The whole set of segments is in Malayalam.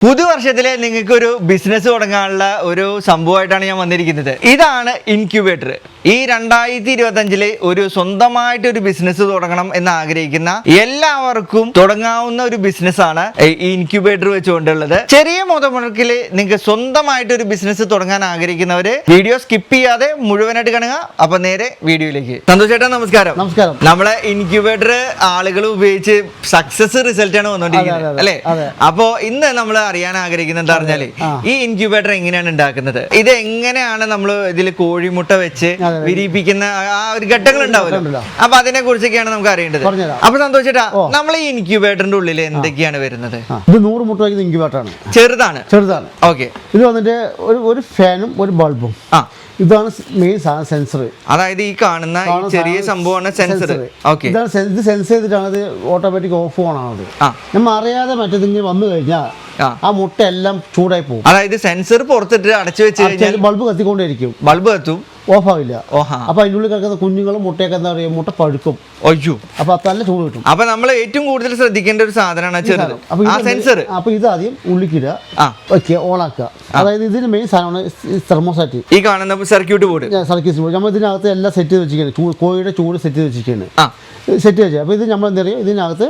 പുതുവർഷത്തിലെ നിങ്ങൾക്ക് ഒരു ബിസിനസ് തുടങ്ങാനുള്ള ഒരു സംഭവമായിട്ടാണ് ഞാൻ വന്നിരിക്കുന്നത്. ഇതാണ് ഇൻക്യുബേറ്റർ. ഈ 2025 ഒരു സ്വന്തമായിട്ട് ഒരു ബിസിനസ് തുടങ്ങണം എന്ന് ആഗ്രഹിക്കുന്ന എല്ലാവർക്കും തുടങ്ങാവുന്ന ഒരു ബിസിനസ് ആണ് ഈ ഇൻക്യുബേറ്റർ വെച്ചുകൊണ്ടുള്ളത്. ചെറിയ മുതൽമുടക്കിൽ നിങ്ങൾക്ക് സ്വന്തമായിട്ട് ഒരു ബിസിനസ് തുടങ്ങാൻ ആഗ്രഹിക്കുന്നവര് വീഡിയോ സ്കിപ്പ് ചെയ്യാതെ മുഴുവനായിട്ട് കാണുക. അപ്പൊ നേരെ വീഡിയോയിലേക്ക്. സന്തോഷ് ചേട്ടാ, നമസ്കാരം. നമസ്കാരം. നമ്മളെ ഇൻക്യുബേറ്റർ ആളുകൾ ഉപയോഗിച്ച് സക്സസ് റിസൾട്ട് ആണ് വന്നോണ്ടിരിക്കുന്നത് അല്ലെ? അപ്പോ ഇന്ന് നമ്മൾ അറിയാൻ ആഗ്രഹിക്കുന്നത് എന്താ പറഞ്ഞാല് ഈ ഇൻക്യുബേറ്റർ എങ്ങനെയാണ് ഉണ്ടാക്കുന്നത്, ഇത് എങ്ങനെയാണ് നമ്മൾ ഇതിൽ കോഴിമുട്ട വെച്ച് വിരിയിപ്പിക്കുന്ന ആ ഒരു ഘട്ടങ്ങൾ ഉണ്ടാവുമല്ലോ. അപ്പൊ അതിനെ കുറിച്ചൊക്കെയാണ് നമുക്ക് അറിയേണ്ടത്. അപ്പൊ സന്തോഷിട്ടാ, നമ്മൾ ഈ ഇൻക്യുബേറ്ററിന്റെ ഉള്ളിൽ എന്തൊക്കെയാണ് വരുന്നത്? ഇത് 100 മുട്ട വയ്ക്കുന്ന ഇൻക്യുബേറ്റർ ആണ്. ചെറുതാണ്. ഓക്കെ. ഇത് വന്നിട്ട് ഒരു ഫാനും ഒരു ബൾബും. ഇതാണ് മെയിൻ സാധനം, സെൻസർ. അതായത് ഈ കാണുന്ന ചെറിയ സംഭവമാണ് സെൻസർ. ഓക്കെ. ഇത് സെൻസ് ചെയ്തിട്ടാണ് ഇത് ഓട്ടോമാറ്റിക് ഓഫ് ഓൺ ആണത്. നമ്മൾ അറിയാതെ മറ്റേതിങ്ങനെ വന്നു കഴിഞ്ഞാൽ ആ മുട്ട എല്ലാം ചൂടായി പോകും. അതായത് സെൻസർ പുറത്തിട്ട് അടച്ചു വെച്ച് കഴിഞ്ഞാൽ ബൾബ് കത്തിക്കൊണ്ടേയിരിക്കും. ബൾബ് കത്തും, ഓഫ് ആവില്ല. അപ്പൊ അതിൻ്റെ ഉള്ളിൽ കിടക്കുന്ന കുഞ്ഞുങ്ങളും മുട്ടയൊക്കെ എന്താ പറയുക, മുട്ട പഴുക്കും. ഒയ്യോ. അപ്പൊ നല്ല ചൂട് കിട്ടും. അപ്പൊ നമ്മൾ ഏറ്റവും കൂടുതൽ ശ്രദ്ധിക്കേണ്ട ഒരു സാധനമാണ് ചെറുത് ആ സെൻസർ. അപ്പൊ ഇത് ആദ്യം ഉള്ളിക്കിടുക, വെക്കുക, ഓണാക്കുക. അതായത് ഇതിന് മെയിൻ സാധനമാണ് തെർമോസാറ്റ്. ഈ കാണുന്ന സർക്യൂട്ട് ബോർഡ്. നമ്മൾ ഇതിനകത്ത് എല്ലാം സെറ്റ് ചെയ്ത് വെച്ചിരിക്കുകയാണ്. കോഴിയുടെ ചൂട് സെറ്റ് ചെയ്ത് വെച്ചിരിക്കുകയാണ്. സെറ്റ് വെച്ചാൽ അപ്പൊ ഇത് നമ്മൾ എന്താ പറയുക, ഇതിനകത്ത്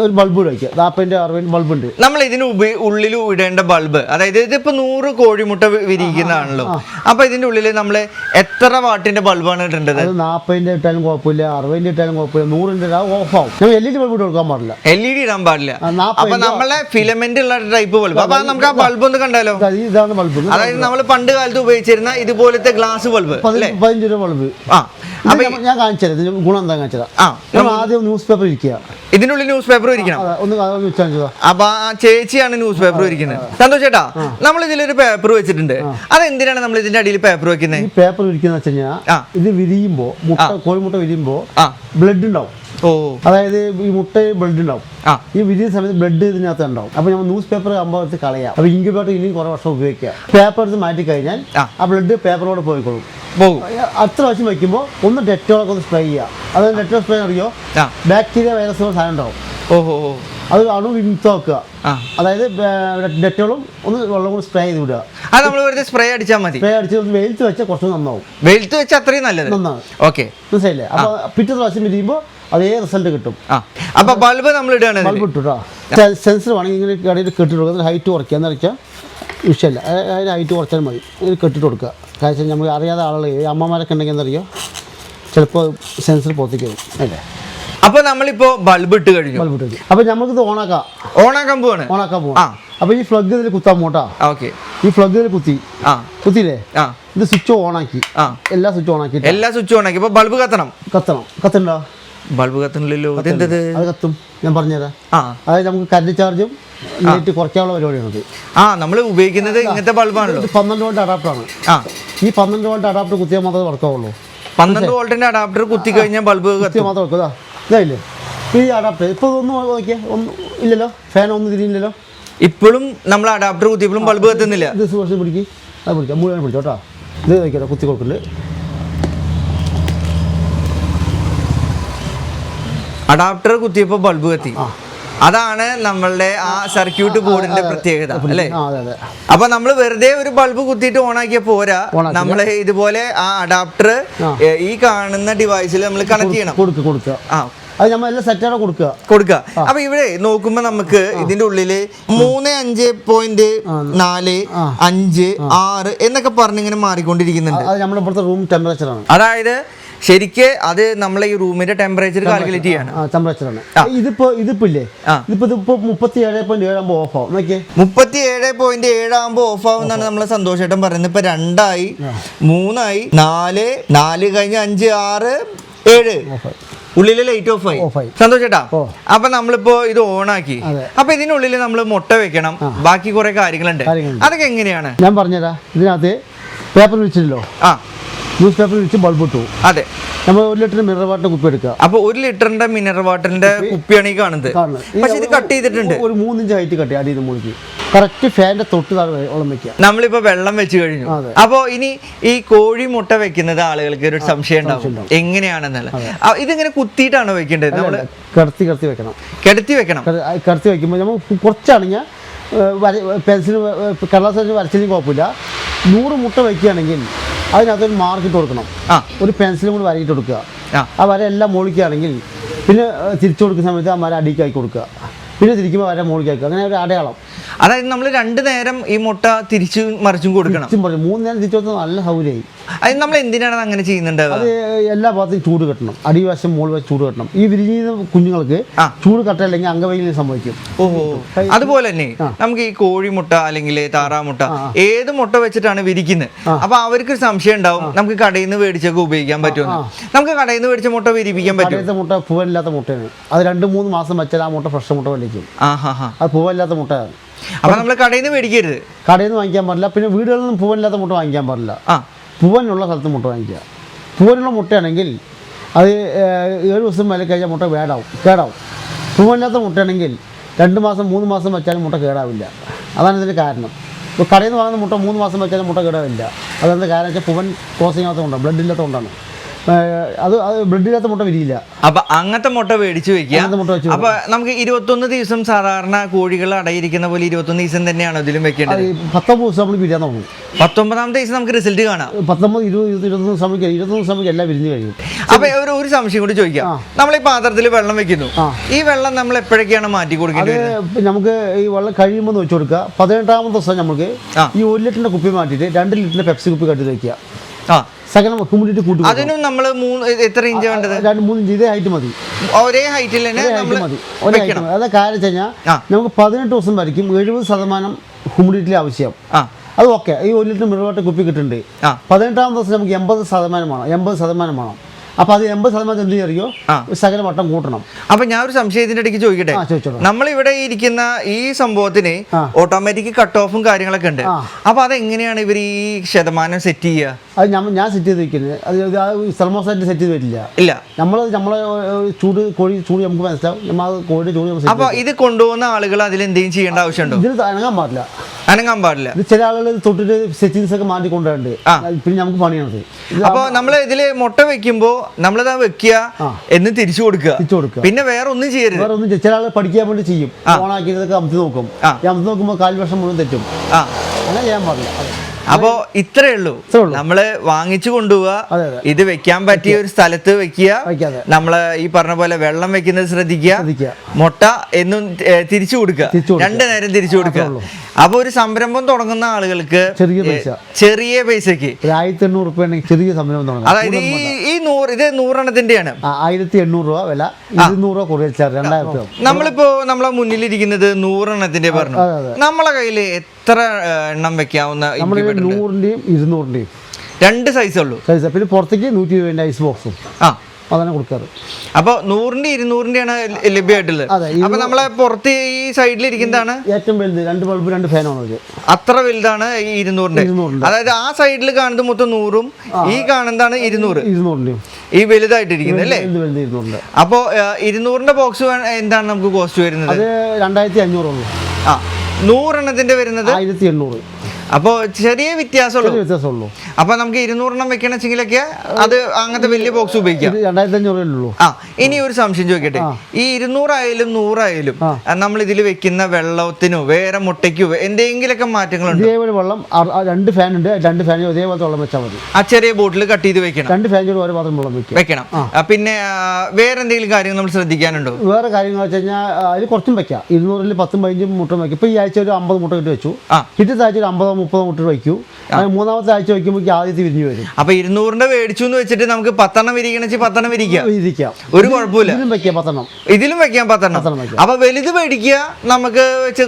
ഒരു ബൾബ് വയ്ക്കുക. 40-60 ബൾബ് ഉണ്ട്. നമ്മൾ ഇതിന് ഉള്ളിൽ ഇടേണ്ട ബൾബ്, അതായത് ഇതിപ്പോ 100 കോഴിമുട്ട വിരിയിക്കുന്നതാണല്ലോ. അപ്പൊ ഇതിന്റെ ഉള്ളിൽ നമ്മൾ എത്ര വാട്ടിന്റെ ബൾബാണ് ഇടേണ്ടത്? 40 ഇട്ടാലും കുഴപ്പമില്ല, 60 ഇട്ടാലും കുഴപ്പമില്ല, 100 ഓഫ് ആവും. നമ്മൾ LED ബൾബ് കൊടുക്കാൻ പാടില്ല. LED ഇടാൻ പാടില്ല. അപ്പൊ നമ്മളെ ഫിലമെന്റ് ഉള്ള ടൈപ്പ് ബൾബ്. അപ്പൊ നമുക്ക് ആ ബൾബ് ഒന്ന് കണ്ടാലോ? ഇതാണ് ബൾബ്. അതായത് നമ്മൾ പണ്ട് കാലത്ത് ഉപയോഗിച്ചിരുന്ന ഇതുപോലത്തെ ഗ്ലാസ് ബൾബ്. 15 രൂപ ബൾബ്. ഞാൻ കാണിച്ചത് ഗുണം എന്താ കാണിച്ചതാ. ആദ്യം ന്യൂസ് പേപ്പർ ഇരിക്കുക. ഇതിനുള്ളിൽ ന്യൂസ് പേപ്പർ ഇരിക്കണം. അപ്പൊ ആ ചേച്ചിയാണ് ന്യൂസ് പേപ്പർ ഇരിക്കുന്നത്. സന്തോഷ് ചേട്ടാ, നമ്മൾ ഇതിലൊരു പേപ്പർ വെച്ചിട്ടുണ്ട്. അതെന്തിനാണ് നമ്മൾ ഇതിന്റെ അടിയിൽ പേപ്പർ വെക്കുന്നത്? ഈ പേപ്പർ വിരിക്കുന്ന വെച്ച് കഴിഞ്ഞാൽ ഇത് വിരിയുമ്പോ കോഴിമുട്ട വിരിയുമ്പോ ബ്ലഡ് ഉണ്ടാവും. അതായത് ഈ മുട്ട ബ്ലഡ് ഉണ്ടാവും. ഈ വിരിയുന്ന സമയത്ത് ബ്ലഡ് ഇതിനകത്ത് ഉണ്ടാവും. അപ്പൊ നമ്മൾ ന്യൂസ് പേപ്പർ ആകുമ്പോൾ എടുത്ത് കളയാം. അപ്പൊ ഇൻക്യുബേറ്റർ ഇനിയും കുറെ വർഷം ഉപയോഗിക്കുക. പേപ്പർ എടുത്ത് മാറ്റി കഴിഞ്ഞാൽ ആ ബ്ലഡ് പേപ്പറോട് പോയിക്കോളും. അത്ര പ്രാവശ്യം വയ്ക്കുമ്പോൾ ഒന്ന് ഡെറ്റോളൊക്കെ ഒന്ന് സ്പ്രേ ചെയ്യുക. അതായത് ഡെറ്റോൾ സ്പ്രേ അറിയോ, ബാക്ടീരിയ വൈറസ് സാധനം ഉണ്ടാവും. അത് അണു വിമുക്ത വെക്കുക. അതായത് ഡെറ്റോളും ഒന്ന് വെള്ളം കൊണ്ട് സ്പ്രേ ചെയ്ത് വിടുക. അത് നമ്മൾ വെറുതെ സ്പ്രേ അടിച്ചാൽ മതി. സ്പ്രേ അടിച്ച് വെയിലത്ത് വെച്ചാൽ കുറച്ച് നന്നാവും. വെയിലത്ത് വെച്ചാൽ അത്രയും നല്ലത്. നന്നാവും. ഓക്കെ, മനസ്സിലായില്ലേ? അപ്പൊ പിറ്റേ പ്രാവശ്യം വിരിയുമ്പോൾ അതേ റിസൾട്ട് കിട്ടും. അപ്പൊ ബൾബ് നമ്മൾ ഇടുകയാണ്. ബൾബ് ഇട്ടുട്ടോ. സെൻസർ വേണമെങ്കിൽ ഇങ്ങനെ കടയിൽ കെട്ടിട്ട് കൊടുക്കുക. ഹൈറ്റ് കുറയ്ക്കുക എന്ന് വെച്ചാൽ വിഷയമല്ല. അതിന് ഹൈറ്റ് കുറച്ചാൽ മതി. ഇങ്ങനെ കെട്ടിട്ട് കൊടുക്കുക. കാരണം നമുക്ക് അറിയാതെ ആളുകൾ അമ്മമാരൊക്കെ ഉണ്ടെങ്കിൽ എന്തറിയോ, ചിലപ്പോൾ സെൻസർ പുറത്തേക്ക് വരും അല്ലേ. അപ്പൊ നമ്മളിപ്പോ ബൾബ് ഇട്ട് കഴിഞ്ഞു. അപ്പൊ നമുക്കിത് ഓണാക്കാൻ പോവാണ്. അപ്പൊ ഈ പ്ലഗ് ഇതിൽ കുത്താൻ പോട്ടാ. ഓക്കെ. ഈ പ്ലഗ് ഇതിൽ കുത്തിയില്ലേ, ഇത് സ്വിച്ച് ഓണാക്കി. എല്ലാ സ്വിച്ച് ഓണാക്കി. ഇപ്പൊ ബൾബ് കത്തണ്ടോ? ബൾബ് കത്തണില്ലല്ലോ. അത് കത്തും, ഞാൻ പറഞ്ഞുതരാം. അതായത് നമുക്ക് കറണ്ട് ചാർജും നെറ്റ് കുറയ്ക്കാനുള്ള പരിപാടിയാണത്. നമ്മൾ ഉപയോഗിക്കുന്നത് ഇങ്ങനത്തെ ബൾബാണല്ലോ. 12 വോൾട്ട് അഡാപ്റ്ററാണ്. ഈ 12 വോൾട്ട് അഡാപ്റ്റർ കുത്തിയാൽ മാത്രമേ വർക്കാവുള്ളൂ. 12 വോൾട്ടിന്റെ അഡാപ്റ്റർ കുത്തി കഴിഞ്ഞാൽ ബൾബ് കത്തിയാൽ മാത്രമേ വർക്കാ. ഇതായില്ലേ ഈ അഡാപ്റ്റർ? ഇപ്പോൾ ഒന്നും നോക്കിയാൽ ഒന്നും ഇല്ലല്ലോ, ഫാൻ ഒന്നും തിരിയില്ലല്ലോ. ഇപ്പോഴും നമ്മൾ അഡാപ്റ്റർ കുത്തിയപ്പോഴും ബൾബ് കത്തുന്നില്ല. ഇത് സുവർഷം പിടിക്കും, അത് പിടിക്കാം, മുഴുവൻ പിടിച്ചോട്ടോ. ഇത് നോക്കിയാലോ, കുത്തി കൊടുക്കല്. അഡാപ്റ്റർ കുത്തിയപ്പോൾ ബൾബ് കത്തി. അതാണ് നമ്മളുടെ ആ സർക്യൂട്ട് ബോർഡിന്റെ പ്രത്യേകത അല്ലേ? അപ്പൊ നമ്മൾ വെറുതെ ഒരു ബൾബ് കുത്തിയിട്ട് ഓണാക്കിയ പോരാ, നമ്മള് ഇതുപോലെ ആ അഡാപ്റ്റർ ഈ കാണുന്ന ഡിവൈസിൽ നമ്മൾ കണക്ട് ചെയ്യണം. കൊടുക്കുക. അത് നമ്മൾ എല്ലാം സെറ്റാണ് കൊടുക്കുക. അപ്പൊ ഇവിടെ നോക്കുമ്പോ നമുക്ക് ഇതിന്റെ ഉള്ളില് 3.5.4.5.6 എന്നൊക്കെ പറഞ്ഞിങ്ങനെ മാറിക്കൊണ്ടിരിക്കുന്നുണ്ട്. അത് നമ്മുടെ ഇവിടുത്തെ റൂം ടെമ്പറേച്ചറാണ്. അതായത് ശരിക്ക് അത് നമ്മളെ ഈ റൂമിന്റെ ടെമ്പറേച്ചർ കാൽക്കുലേറ്റ് ചെയ്യാണ്. ടെമ്പറേച്ചറാണ്. ഇതിപ്പോ ഇല്ലേ, ഇതിപ്പോ 37.7 ആകുമ്പോ ഓഫ് ആവും. 37.7 ആകുമ്പോ ഓഫ് ആവും എന്നാണ് നമ്മളെ സന്തോഷേട്ടൻ പറയുന്നത്. ഇപ്പൊ 2 ആയി, 3 ആയി, 4 കഴിഞ്ഞ് 5, 6, 7 ഉള്ളില് ലൈറ്റ് ഓഫ് ആയി. സന്തോഷേട്ടാ, അപ്പൊ നമ്മളിപ്പോ ഇത് ഓണാക്കി. അപ്പൊ ഇതിനുള്ളിൽ നമ്മൾ മുട്ട വെക്കണം, ബാക്കി കുറെ കാര്യങ്ങളുണ്ട്. അതൊക്കെ എങ്ങനെയാണ് ഞാൻ പറഞ്ഞുതരാം. ഇതിനകത്ത് പേപ്പർ വെച്ചിട്ടല്ലോ, ന്യൂസ് പേപ്പർ വെച്ച് ബൾബ് ഇട്ടു. അതെ, നമ്മൾ 1 ലിറ്റർ മിനറൽ വാട്ടർ കുപ്പി എടുക്കുക. അപ്പൊ 1 ലിറ്ററിന്റെ മിനറൽ വാട്ടറിന്റെ കുപ്പിയാണ് ഈ കാണുന്നത്. പക്ഷെ ഇത് കട്ട് ചെയ്തിട്ടുണ്ട്. ഒരു 3 ഇഞ്ച് ഹൈറ്റ് കട്ട് അടിയിൽ മുഴുക്കി കറക്റ്റ് ഫാനിന്റെ തൊട്ട് വെള്ളം വെക്കുക. നമ്മളിപ്പോ വെള്ളം വെച്ച് കഴിഞ്ഞു. അപ്പൊ ഇനി ഈ കോഴി മുട്ട വെക്കുന്നത് ആളുകൾക്ക് ഒരു സംശയം ഉണ്ടാവും എങ്ങനെയാണെന്നല്ല. ഇതിങ്ങനെ കുത്തിയിട്ടാണോ വെക്കേണ്ടത്? നമ്മള് കിടത്തി വെക്കണം. കിടത്തി വെക്കുമ്പോൾ നമ്മൾ കുറച്ചാണെങ്കിൽ പെൻസിൽ കടലാസ് വെച്ച് വരച്ചില്ലെങ്കിൽ കുഴപ്പമില്ല. 100 മുട്ട വയ്ക്കുകയാണെങ്കിൽ അതിനകത്തൊരു മാർക്കിട്ട് കൊടുക്കണം. ഒരു പെൻസിലും കൂടി വരയിട്ട് കൊടുക്കുക. ആ വര എല്ലാം മോളിക്കുകയാണെങ്കിൽ പിന്നെ തിരിച്ചു കൊടുക്കുന്ന സമയത്ത് ആ വര അടിക്കായി കൊടുക്കുക. പിന്നെ തിരിക്കുമ്പോൾ വര മോളിക്കാക്കുക. അങ്ങനെ ഒരു അടയാളം. അതായത് നമ്മൾ 2 നേരം ഈ മുട്ട തിരിച്ചും മറിച്ചും കൊടുക്കണം. 3 നേരം തിരിച്ചു കൊടുത്താൽ നല്ല സൗകര്യമായി. അത് നമ്മൾ എന്തിനാണ് അങ്ങനെ ചെയ്യുന്നുണ്ട്? അത് എല്ലാ ഭാഗത്തും ചൂട് കെട്ടണം. അടിവശം മുകൾ വശം ചൂട് കെട്ടണം. ഈ വിരിഞ്ഞ കുഞ്ഞുങ്ങൾക്ക് ചൂട് കെട്ടല്ലെങ്കിൽ അംഗവൈകല്യം സംഭവിക്കും. ഓഹോ. അതുപോലെ തന്നെ നമുക്ക് ഈ കോഴിമുട്ട അല്ലെങ്കിൽ താറാമുട്ട ഏത് മുട്ട വെച്ചിട്ടാണ് വിരിക്കുന്നത്. അപ്പൊ അവർക്ക് സംശയം ഉണ്ടാവും, നമുക്ക് കടയിൽ നിന്ന് മേടിച്ചൊക്കെ ഉപയോഗിക്കാൻ പറ്റുമോ? നമുക്ക് കടയിൽ നിന്ന് മേടിച്ച മുട്ട വിരിപ്പിക്കാൻ പറ്റും? മുട്ട പൂവല്ലാത്ത മുട്ടയാണ്. അത് 2-3 മാസം വെച്ചാൽ ആ മുട്ട ഫ്രഷ് മുട്ട വലിക്കും. അത് പൂവല്ലാത്ത മുട്ടയാണ്. അപ്പൊ നമ്മൾ കടയിൽ നിന്ന് മേടിക്കരുത്. കടയിൽ നിന്ന് വാങ്ങിക്കാൻ പാടില്ല. പിന്നെ വീടുകളിൽ നിന്ന് പൂവല്ലാത്ത മുട്ട വാങ്ങിക്കാൻ പാടില്ല. പൂവനുള്ള സ്ഥലത്ത് മുട്ട വാങ്ങിക്കുക. പൂവനുള്ള മുട്ടയാണെങ്കിൽ അത് 7 ദിവസം മേലെ കഴിഞ്ഞാൽ മുട്ട കേടാവും. പൂവല്ലാത്ത മുട്ടയാണെങ്കിൽ 2 മാസം 3 മാസം വെച്ചാലും മുട്ട കേടാവില്ല. അതാണ് ഇതിൻ്റെ കാരണം. ഇപ്പോൾ കടയിൽ നിന്ന് വാങ്ങുന്ന മുട്ട 3 മാസം വെച്ചാലും മുട്ട കേടാവില്ല. അതെന്താ കാരണം വെച്ചാൽ പൂവൻ ക്രോസിംഗ് ആകാത്തതുകൊണ്ടാണ്, ബ്ലഡ് ഇല്ലാത്തതുകൊണ്ടാണ്. അത് ബ്ലഡില്ലാത്ത മുട്ട വിരിയില്ല. അപ്പൊ അങ്ങനത്തെ മുട്ട മേടിച്ചു വെക്കുക. അപ്പൊ നമുക്ക് 21 ദിവസം സാധാരണ കോഴികൾ അടയിരിക്കുന്ന പോലെ 21 ദിവസം തന്നെയാണോ ഇതിലും വെക്കേണ്ടത്? 19 ദിവസം നമ്മൾ വിരിയാൻ തുടങ്ങും. 19ാമത്തെ ദിവസം നമുക്ക് റിസൾട്ട് കാണാം. 19, 20, 21 സമയത്ത് എല്ലാം വിരിഞ്ഞു കഴിയും. അപ്പൊ ഒരു സംശയം കൂടി ചോദിക്കാം. നമ്മൾ ഈ പാത്രത്തിൽ വെള്ളം വെക്കുന്നു, ഈ വെള്ളം നമ്മൾ എപ്പോഴൊക്കെയാണ് മാറ്റി കൊടുക്കേണ്ടത്? നമുക്ക് ഈ വെള്ളം കഴിയുമ്പോൾ വെച്ച് കൊടുക്കുക. 18ാമത്തെ ദിവസം നമുക്ക് ഈ 1 ലിറ്ററിന്റെ കുപ്പി മാറ്റിയിട്ട് 2 ലിറ്ററിന്റെ പെപ്സി കുപ്പി കട്ടി വയ്ക്കുക. സകലം ഹ്യൂമിഡിറ്റി കൂട്ടി. അതിനും നമ്മൾ എത്ര ഇഞ്ച് വേണ്ടത്? 2-3 ഇഞ്ച്. ഇതേ ഹൈറ്റ് മതി. ഒരേ ഹൈറ്റിൽ തന്നെ മതി. ഒരേ ഹൈറ്റ് മതി. അതാ കാര്യം വെച്ച് കഴിഞ്ഞാൽ നമുക്ക് 18 ദിവസം വരയ്ക്കും 70% ഹ്യൂമിഡിറ്റി ആവശ്യം. അത് ഓക്കെ. ഈ 1 ലിറ്റർ മിനറൽ വാട്ടർ കുപ്പി കിട്ടുന്നുണ്ട്. 18ാമത്തെ ദിവസം നമുക്ക് 80% വേണം. അപ്പൊ അത് 80% എന്ത് ചെയ്യോ സകല വട്ടം കൂട്ടണം. അപ്പൊ ഞാൻ ഒരു സംശയത്തിന്റെ ഇടയ്ക്ക് ചോദിക്കട്ടെ. നമ്മളിവിടെ ഇരിക്കുന്ന ഈ സംഭവത്തിന് ഓട്ടോമാറ്റിക് കട്ട് ഓഫും കാര്യങ്ങളൊക്കെ ഉണ്ട്. അപ്പൊ അതെങ്ങനെയാണ് ഇവർ ഈ ശതമാനം സെറ്റ് ചെയ്യുക? അത് ഞാൻ സെറ്റ് ചെയ്ത് വെക്കുന്നത്. അത് തെർമോസ്റ്റാറ്റ് സെറ്റ് ചെയ്ത് വരില്ല. ഇല്ല, നമ്മളെ കോഴി ചൂട് നമുക്ക് മനസ്സിലാവും. കോഴിയുടെ ചൂട്. അപ്പൊ ഇത് കൊണ്ടുപോകുന്ന ആളുകൾ അതിൽ എന്തെങ്കിലും ചെയ്യേണ്ട ആവശ്യമുണ്ടോ? ഇതിൽ അനങ്ങാൻ പാടില്ല. ചില ആളുകൾ തൊട്ടിട്ട് സെറ്റിങ്സ് ഒക്കെ മാറ്റി കൊണ്ടുവരുന്നുണ്ട്. പിന്നെ നമുക്ക് പണിയാണത്. അപ്പൊ നമ്മൾ ഇതില് മുട്ട വെക്കുമ്പോ നമ്മളിതാ വെക്കുക എന്ന് തിരിച്ചു കൊടുക്കുക. പിന്നെ വേറെ ഒന്നും ചെയ്യരുത്. ചില ആൾ പഠിക്കാൻ വേണ്ടി ചെയ്യും. ഓണാക്കിയതൊക്കെ അമർത്തി നോക്കും. അമർത്തി നോക്കുമ്പോൾ 1/4 വർഷം മുഴുവൻ തെറ്റും. അങ്ങനെ ചെയ്യാൻ പാടില്ല. അപ്പോ ഇത്രേ ഉള്ളൂ. നമ്മള് വാങ്ങിച്ചു കൊണ്ടുപോവുക, ഇത് വെക്കാൻ പറ്റിയ ഒരു സ്ഥലത്ത് വെക്കുക. നമ്മള് ഈ പറഞ്ഞ പോലെ വെള്ളം വെക്കുന്നത് ശ്രദ്ധിക്കുക. മുട്ട എന്നും തിരിച്ചു കൊടുക്കുക. 2 നേരം തിരിച്ചു കൊടുക്കുക. അപ്പൊ ഒരു സംരംഭം തുടങ്ങുന്ന ആളുകൾക്ക് ചെറിയ പൈസക്ക് 1800 രൂപ ചെറിയ സംരംഭം തുടങ്ങാം. അതായത് ഈ 100 എണ്ണത്തിന്റെയാണ് 1800 രൂപ വില. 200 രൂപ കൊറിയർ ചാർജ് 2000 രൂപ. നമ്മളിപ്പോ നമ്മളെ മുന്നിലിരിക്കുന്നത് 100 എണ്ണത്തിന്റെ പറഞ്ഞു. നമ്മളെ കയ്യിൽ എത്ര എണ്ണം വെക്കാവുന്ന? 100ന്റെയും 200ന്റെയും 2 സൈസ് ഉള്ളൂ. പിന്നെ പുറത്തേക്ക് 120 ഐസ് ബോക്സും അതാണ് കൊടുക്കാറ്. അപ്പൊ 100ന്റെ 200ന്റെയാണ് ലഭ്യമായിട്ടുള്ളത്. അപ്പൊ നമ്മളെ പുറത്ത് ഈ സൈഡിൽ ഇരിക്കുന്നതാണ് ഏറ്റവും വലുത്. 2 ബൾബ് 2 ഫാനാണ്. അത്ര വലുതാണ് ഈ 200ന്റെ. അതായത് ആ സൈഡിൽ കാണുന്നത് മൊത്തം 100ഉം ഈ കാണുന്നതാണ് 200ന്റെയും ഈ വലുതായിട്ടിരിക്കുന്നത് അല്ലേ? അപ്പോ 200ന്റെ ബോക്സ് എന്താണ് നമുക്ക് കോസ്റ്റ് വരുന്നത്? അത് 2500 ഉള്ളൂ. 100 എണ്ണത്തിന്റെ വരുന്നത് 1800. അപ്പോൾ ചെറിയ വ്യത്യാസമുള്ളൂ. അപ്പൊ നമുക്ക് 200 എണ്ണം വെക്കണമെങ്കിലൊക്കെ അത് അങ്ങനത്തെ വലിയ ബോക്സ് ഉപയോഗിക്കാം. 2500. ഇനി ഒരു സംശയം ചോദിക്കട്ടെ. ഈ 200 ആയാലും 100 ആയാലും നമ്മൾ ഇതിൽ വെക്കുന്ന വെള്ളത്തിനോ വേറെ മുട്ടയ്ക്കോ എന്തെങ്കിലുമൊക്കെ മാറ്റങ്ങളുണ്ട്? ഇതേപോലെ വെള്ളം 2 ഫാൻ ഉണ്ട്. 2 ഫാനിൽ ഒരേപോലത്തെ വെള്ളം വെച്ചാൽ മതി. ആ ചെറിയ ബോട്ടിൽ കട്ട് ചെയ്ത് വെക്കണം. 2 ഫാനിൽ ഓരോ പാത്രം വെള്ളം വെക്കണം. പിന്നെ വേറെ എന്തെങ്കിലും കാര്യങ്ങൾ നമ്മൾ ശ്രദ്ധിക്കാനുണ്ടോ? വേറെ കാര്യങ്ങൾ വെച്ച് കഴിഞ്ഞാൽ അതിൽ കുറച്ചും വെക്കാം. 200ൽ 10-15 മുട്ട വെക്കും. ഇപ്പൊ ഈ ആഴ്ച ഒരു 50 മുട്ട ഇട്ട് വെച്ചു. പിറ്റത്തെ ആഴ്ച ഒരു 50-30 മുട്ട വയ്ക്കൂ. 3ാമത്തെ ആഴ്ച വയ്ക്കുമ്പോൾ ആദ്യത്തെ വിരിഞ്ഞു വരും. അപ്പൊ 200ന്റെ മേടിച്ചു എന്ന് വെച്ചിട്ട് നമുക്ക് 10 എണ്ണം വിരിക്കണമെങ്കിൽ 10 എണ്ണം വിരിക്കാം. ഒരു കുഴപ്പമില്ല. ഇതിലും വെക്കാം 10 എണ്ണം. അപ്പൊ വലുത് മേടിക്കുക, നമുക്ക്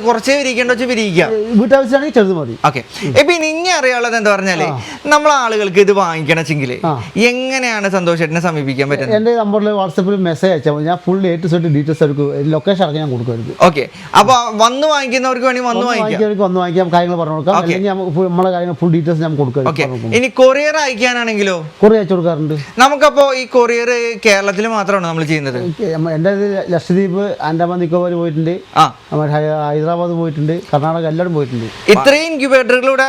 കുറച്ചേ വിരിക്കേണ്ട വെച്ച് വിരിക്കാം. വീട്ടാവശ്യമാണെങ്കിൽ ചെറുത് മതി. ഓക്കെ. ഇപ്പൊ ഇനി അറിയാനുള്ളത് എന്താ പറഞ്ഞാലേ, നമ്മളെ ആളുകൾക്ക് ഇത് വാങ്ങിക്കണമെങ്കിൽ എങ്ങനെയാണ് സന്തോഷേട്ടനെ സമീപിക്കാൻ പറ്റുന്നത്? എന്റെ നമ്പറിൽ വാട്സാപ്പിൽ മെസ്സേജ് അയച്ചാൽ മതി. ഞാൻ full A to Z details എടുക്കും. ലൊക്കേഷൻ അടക്കം ഞാൻ കൊടുക്കരുത്. ഓക്കെ. അപ്പൊ വന്ന് വാങ്ങിക്കുന്നവർക്ക് വേണമെങ്കിൽ വന്ന് വാങ്ങിക്കാം. കാര്യങ്ങൾ പറഞ്ഞു കൊടുക്കാം. അല്ലെങ്കിൽ നമ്മളെ കാര്യങ്ങൾ ഫുൾ ഡീറ്റെയിൽസ് ഞാൻ കൊടുക്കാം. ഇനി കൊറിയർ അയക്കാനാണെങ്കിലോ? കൊറിയർ അയച്ചു കൊടുക്കാറുണ്ട്. നമുക്കപ്പോ ഈ കൊറിയർ കേരളത്തിൽ മാത്രമാണ് നമ്മൾ ചെയ്യുന്നത്? എന്റെ ലക്ഷദ്വീപ്, ആൻഡമാൻ നിക്കോബാർ പോയിട്ടുണ്ട്. ഹൈദരാബാദ് പോയിട്ടുണ്ട്. കർണാടക എല്ലാവരും പോയിട്ടുണ്ട്. ഇത്രയും ഇൻക്യുബേറ്ററുകളുടെ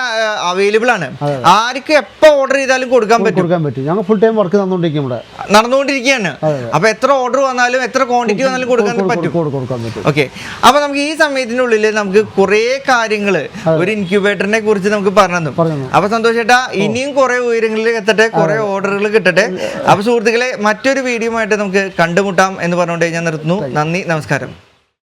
അവൈലബിൾ ആണ്. ആർക്കും എപ്പോ ഓർഡർ ചെയ്താലും കൊടുക്കാൻ പറ്റും. ഞങ്ങൾ ഫുൾ ടൈം വർക്ക് നടന്നുകൊണ്ടിരിക്കും, ഇവിടെ നടന്നുകൊണ്ടിരിക്കുകയാണ്. അപ്പൊ എത്ര ഓർഡർ വന്നാലും എത്ര ക്വാണ്ടിറ്റി വന്നാലും കൊടുക്കാൻ പറ്റും. ഓക്കെ, അപ്പൊ നമുക്ക് ഈ സമയത്തിനുള്ളിൽ നമുക്ക് കുറെ കാര്യങ്ങള് ഒരു ഇൻക്യുബേറ്ററിനെ കുറിച്ച് നമുക്ക് പറഞ്ഞു. അപ്പൊ സന്തോഷ് ചേട്ടാ, ഇനിയും കുറെ ഉയരങ്ങളിൽ എത്തട്ടെ, കുറെ ഓർഡറുകൾ കിട്ടട്ടെ. അപ്പൊ സുഹൃത്തുക്കളെ, മറ്റൊരു വീഡിയോ ആയിട്ട് നമുക്ക് കണ്ടുമുട്ടാം എന്ന് പറഞ്ഞുകൊണ്ട് ഞാൻ നിർത്തുന്നു. നന്ദി, നമസ്കാരം.